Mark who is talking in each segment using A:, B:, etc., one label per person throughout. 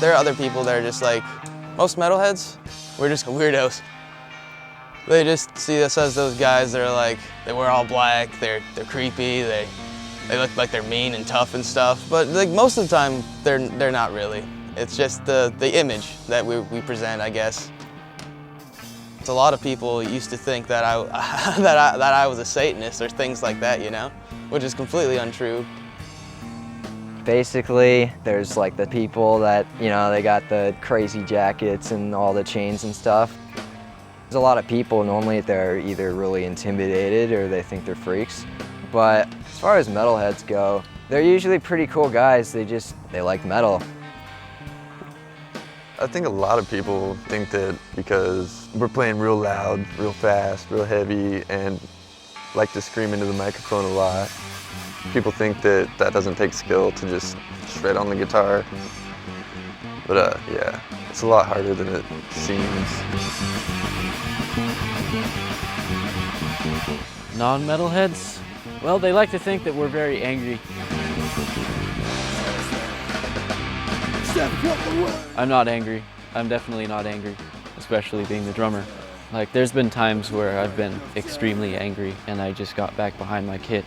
A: There are other people that are just like, most metalheads, we're just weirdos. They just see us as those guys that are like, they wear all black, they're creepy, they look like they're mean and tough and stuff. But like most of the time, they're not really. It's just the image that we present, I guess. A lot of people used to think that I was a Satanist or things like that, you know, which is completely untrue.
B: Basically, there's like the people that, you know, they got the crazy jackets and all the chains and stuff. There's a lot of people, normally they're either really intimidated or they think they're freaks. But as far as metalheads go, they're usually pretty cool guys. They like metal.
C: I think a lot of people think that because we're playing real loud, real fast, real heavy, and like to scream into the microphone a lot, people think that that doesn't take skill to just shred on the guitar. But yeah, it's a lot harder than it seems.
D: Non-metalheads? Well, they like to think that we're very angry. I'm not angry. I'm definitely not angry, especially being the drummer. Like, there's been times where I've been extremely angry and I just got back behind my kit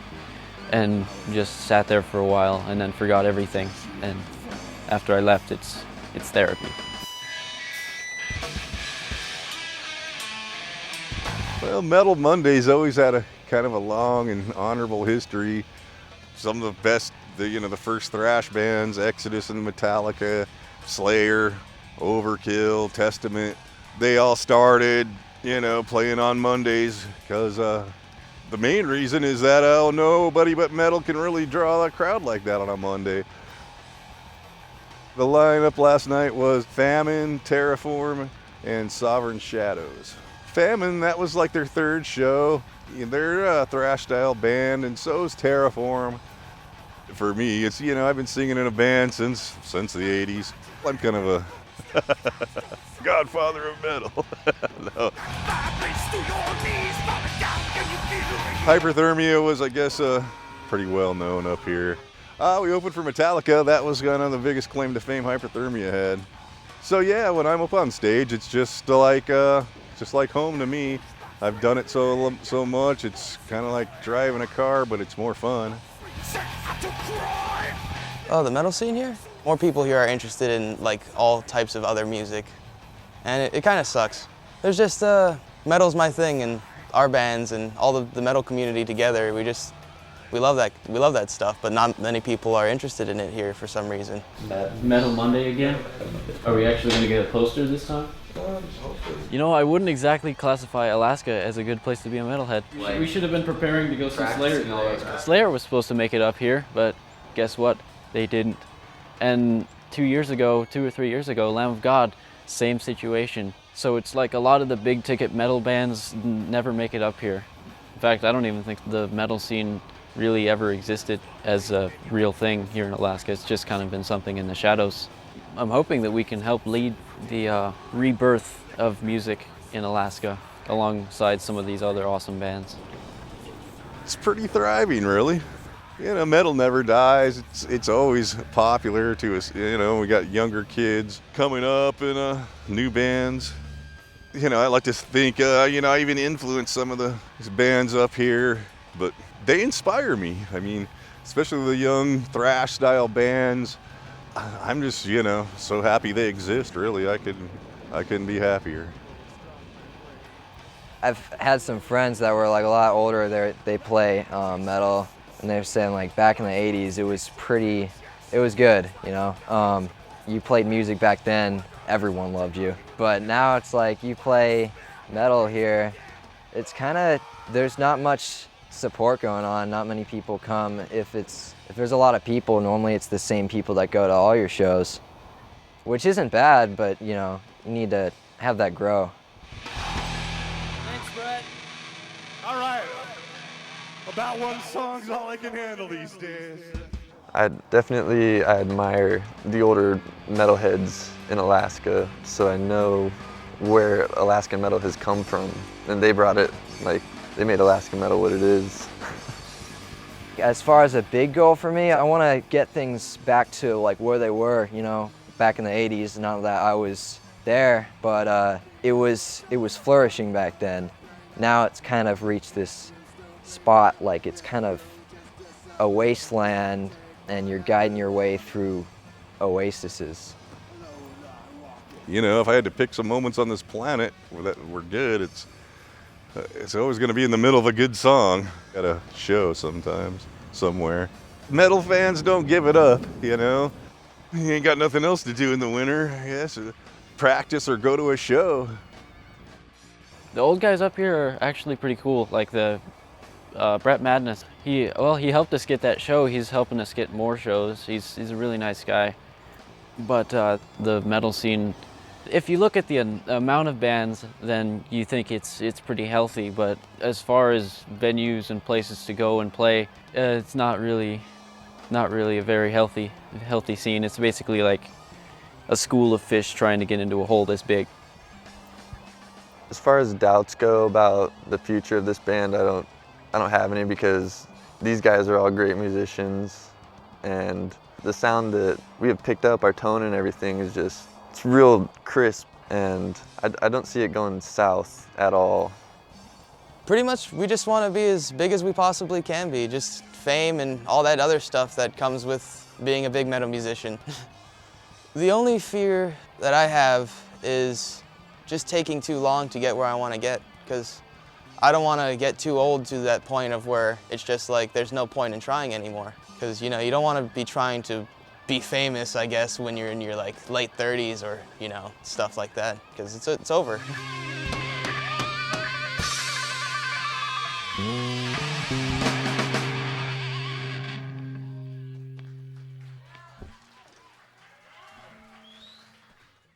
D: and just sat there for a while and then forgot everything. And after I left, it's therapy.
E: Well, Metal Monday's always had a kind of a long and honorable history. Some of the best, the first thrash bands, Exodus and Metallica, Slayer, Overkill, Testament, they all started, playing on Mondays because the main reason is that, nobody but metal can really draw a crowd like that on a Monday. The lineup last night was Famine, Terraform, and Sovereign Shadows. Famine, that was like their third show. They're a thrash style band, and so is Terraform. For me, it's, I've been singing in a band since the 80s. I'm kind of a Godfather of Metal. No. Hyperthermia was, I guess, pretty well known up here. We opened for Metallica. That was kind of the biggest claim to fame Hyperthermia had. So yeah, when I'm up on stage, it's just like home to me. I've done it so much. It's kind of like driving a car, but it's more fun.
A: Oh, the metal scene here? More people here are interested in like all types of other music, and it kind of sucks. There's just metal's my thing, and our bands and all the metal community together. We love that stuff, but not many people are interested in it here for some reason.
D: Metal Monday again? Are we actually going to get a poster this time? I wouldn't exactly classify Alaska as a good place to be a metalhead. We should have been preparing to go see Slayer. Slayer was supposed to make it up here, but guess what? They didn't. And 2 or 3 years ago, Lamb of God, same situation. So it's like a lot of the big ticket metal bands never make it up here. In fact, I don't even think the metal scene really ever existed as a real thing here in Alaska. It's just kind of been something in the shadows. I'm hoping that we can help lead the rebirth of music in Alaska alongside some of these other awesome bands.
E: It's pretty thriving, really. Metal never dies. It's always popular to us. We got younger kids coming up and new bands. I like to think, I even influenced some of these bands up here, but they inspire me. I mean, especially the young thrash style bands. I'm just, so happy they exist, really. I couldn't be happier.
B: I've had some friends that were like a lot older. They play metal, and they're saying like back in the 80s it was good, You played music back then, everyone loved you. But now it's like you play metal here, it's kind of, there's not much support going on, not many people come. If there's a lot of people, normally it's the same people that go to all your shows, which isn't bad, but you need to have that grow.
F: Thanks, Bret. All right. About one song's all I can handle these days.
C: I admire the older metalheads in Alaska, so I know where Alaskan metal has come from, and they brought it, they made Alaskan metal what it is.
B: As far as a big goal for me, I want to get things back to like where they were, back in the 80s, not that I was there, but it was flourishing back then. Now it's kind of reached this spot, like it's kind of a wasteland, and you're guiding your way through oases.
E: You know, if I had to pick some moments on this planet that were good, it's always going to be in the middle of a good song at a show sometimes, somewhere. Metal fans don't give it up, you know. You ain't got nothing else to do in the winter, I guess. Practice or go to a show.
D: The old guys up here are actually pretty cool. Like the Bret Maness. He helped us get that show. He's helping us get more shows. He's a really nice guy. But the metal scene, if you look at the amount of bands, then you think it's pretty healthy. But as far as venues and places to go and play, it's not really a very healthy scene. It's basically like a school of fish trying to get into a hole this big.
C: As far as doubts go about the future of this band, I don't have any, because these guys are all great musicians, and the sound that we have picked up, our tone and everything, is just, it's real crisp, and I don't see it going south at all.
A: Pretty much, we just want to be as big as we possibly can be, just fame and all that other stuff that comes with being a big metal musician. The only fear that I have is just taking too long to get where I want to get, because I don't want to get too old to that point of where it's just like there's no point in trying anymore. Because, you know, you don't want to be trying to be famous, I guess, when you're in your like late 30s or, you know, stuff like that, because it's over.